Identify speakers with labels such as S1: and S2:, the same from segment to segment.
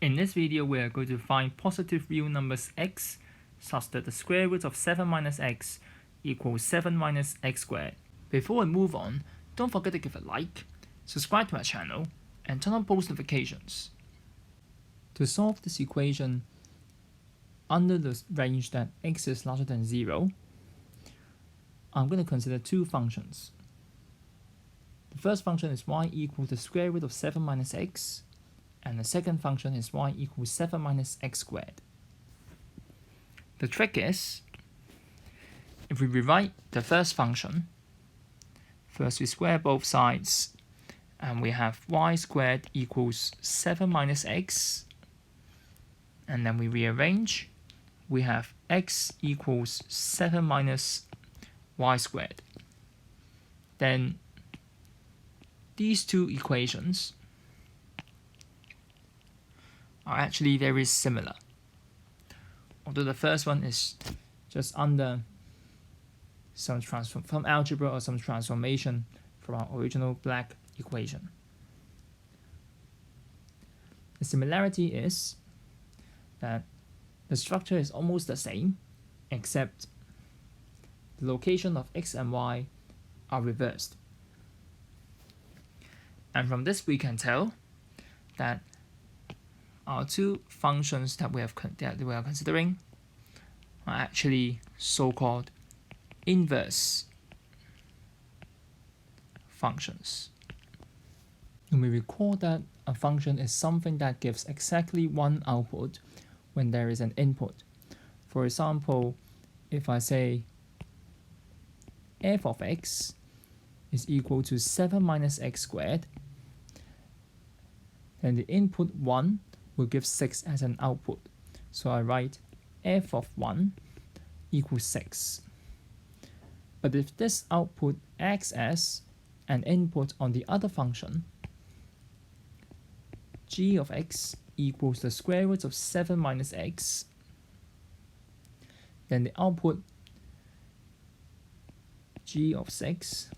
S1: In this video, we are going to find positive real numbers x such that the square root of 7 minus x equals 7 minus x squared. Before we move on, don't forget to give a like, subscribe to our channel, and turn on post notifications. To solve this equation under the range that x is larger than 0, I'm going to consider two functions. The first function is y equals the square root of 7 minus x, and the second function is y equals 7 minus x squared. The trick is, if we rewrite the first function, first we square both sides, and we have y squared equals 7 minus x, and then we rearrange, we have x equals 7 minus y squared. Then these two equations are actually very similar, although the first one is just under some from algebra or some transformation from our original black equation. The similarity is that the structure is almost the same, except the location of x and y are reversed. And from this we can tell that our two functions that we are considering are actually so-called inverse functions. You may recall that a function is something that gives exactly one output when there is an input. For example, if I say f of x is equal to 7 minus x squared, then the input 1 will give 6 as an output. So I write f of 1 equals 6. But if this output acts as an input on the other function, g of x equals the square root of 7 minus x, then the output g of 6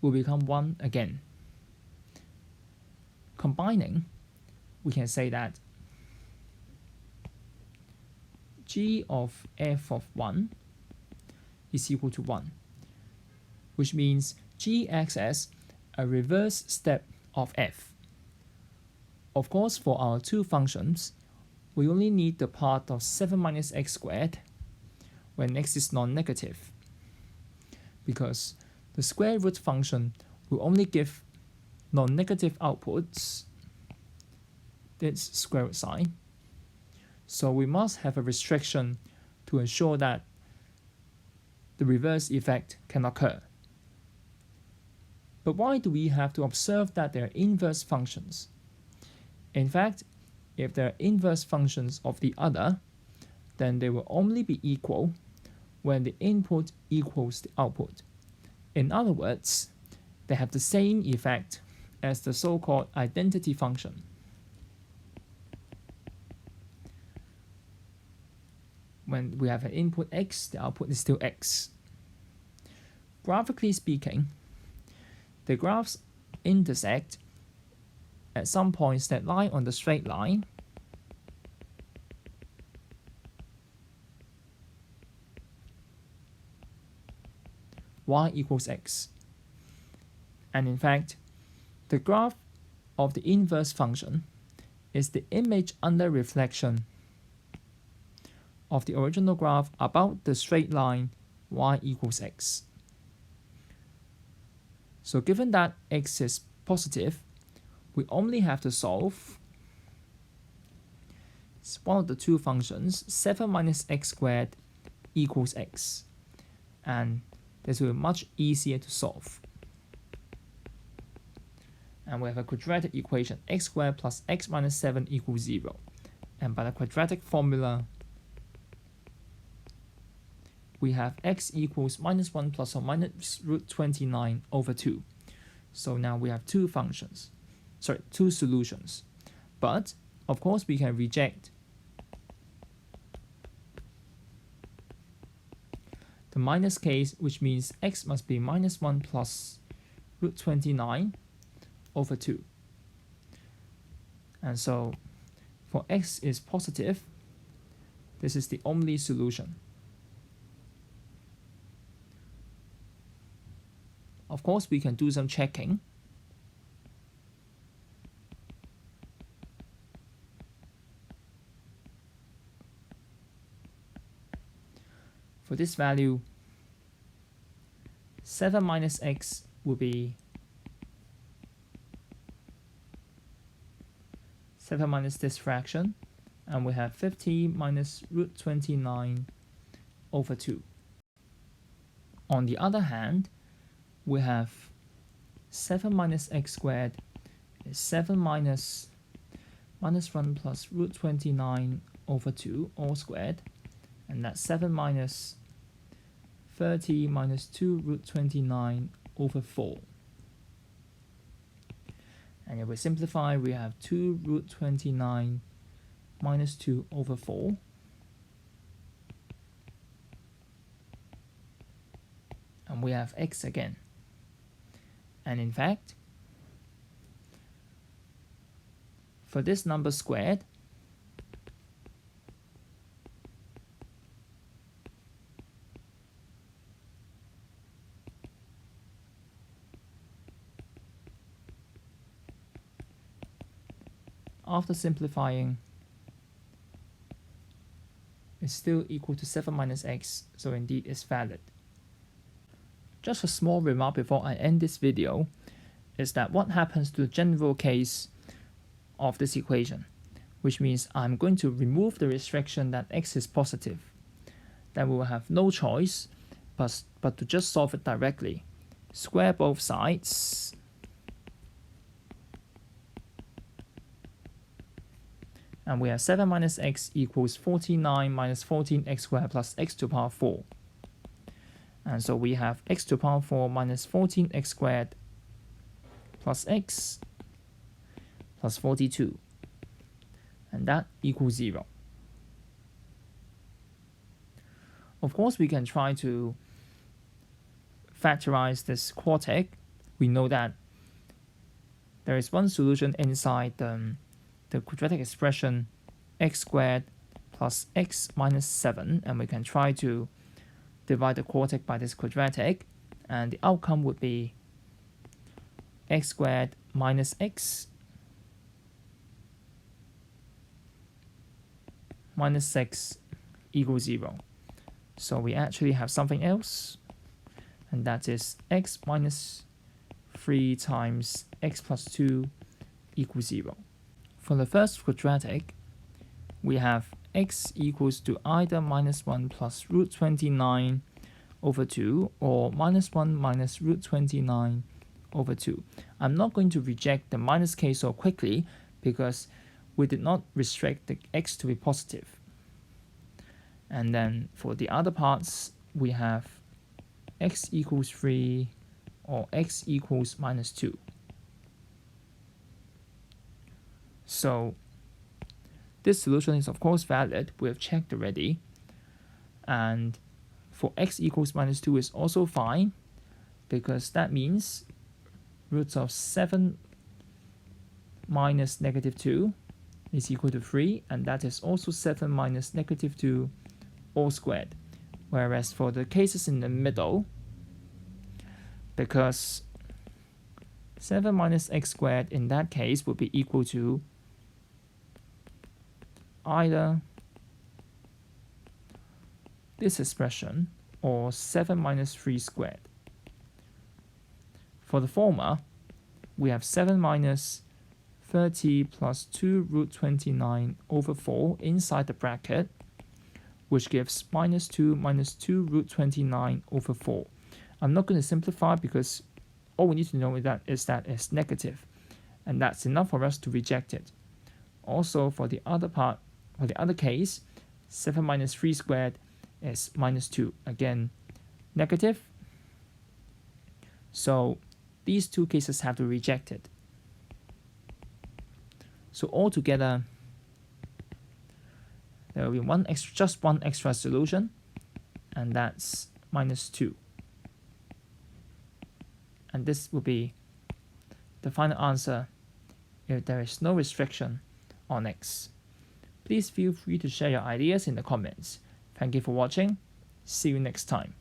S1: will become 1 again. Combining, we can say that g of f of 1 is equal to 1, which means g acts as a reverse step of f. Of course, for our two functions, we only need the part of 7 minus x squared when x is non-negative, because the square root function will only give non-negative outputs, its square root sign. So we must have a restriction to ensure that the reverse effect can occur. But why do we have to observe that they are inverse functions? In fact, if they are inverse functions of the other, then they will only be equal when the input equals the output. In other words, they have the same effect as the so-called identity function. When we have an input x, the output is still x. Graphically speaking, the graphs intersect at some points that lie on the straight line, y equals x. And in fact, the graph of the inverse function is the image under reflection of the original graph about the straight line y equals x. So given that x is positive, we only have to solve one of the two functions, 7 minus x squared equals x. And this will be much easier to solve. And we have a quadratic equation, x squared plus x minus 7 equals 0. And by the quadratic formula, we have x equals minus 1 plus or minus root 29 over 2. So now we have two solutions. But, of course, we can reject the minus case, which means x must be minus 1 plus root 29 over 2. And so for x is positive, this is the only solution. Of course, we can do some checking. For this value, 7 minus x will be 7 minus this fraction, and we have 50 minus root 29 over 2. On the other hand, we have 7 minus x squared is 7 minus 1 plus root 29 over 2 all squared, and that's 7 minus 30 minus 2 root 29 over 4. And if we simplify, we have 2 root 29 minus 2 over 4. And we have x again. And in fact, for this number squared, after simplifying, is still equal to 7 minus x, so indeed it's valid. Just a small remark before I end this video is that what happens to the general case of this equation, which means I'm going to remove the restriction that x is positive. Then we will have no choice but to just solve it directly. Square both sides. And we have 7 minus x equals 49 minus 14x squared plus x to the power 4. And so we have x to the power 4 minus 14x squared plus x plus 42. And that equals 0. Of course, we can try to factorize this quartic. We know that there is one solution inside the quadratic expression x squared plus x minus 7, and we can try to divide the quartic by this quadratic, and the outcome would be x squared minus x minus 6 equals 0. So we actually have something else, and that is x minus 3 times x plus 2 equals 0. For the first quadratic, we have x equals to either minus 1 plus root 29 over 2 or minus 1 minus root 29 over 2. I'm not going to reject the minus case so quickly because we did not restrict the x to be positive. And then for the other parts, we have x equals 3 or x equals minus 2. So this solution is of course valid. We have checked already. And for x equals minus 2 is also fine, because that means roots of 7 minus negative 2 is equal to 3, and that is also 7 minus negative 2 all squared. Whereas for the cases in the middle, because 7 minus x squared in that case would be equal to either this expression or 7 minus 3 squared. For the former, we have 7 minus 30 plus 2 root 29 over 4 inside the bracket, which gives minus 2 root 29 over 4. I'm not going to simplify because all we need to know is that it's negative, and that's enough for us to reject it. Also, for the other part, for the other case, 7 minus 3 squared is minus 2. Again, negative. So these two cases have to be rejected. So altogether, there will be just one extra solution, and that's minus 2. And this will be the final answer if there is no restriction on x. Please feel free to share your ideas in the comments. Thank you for watching. See you next time.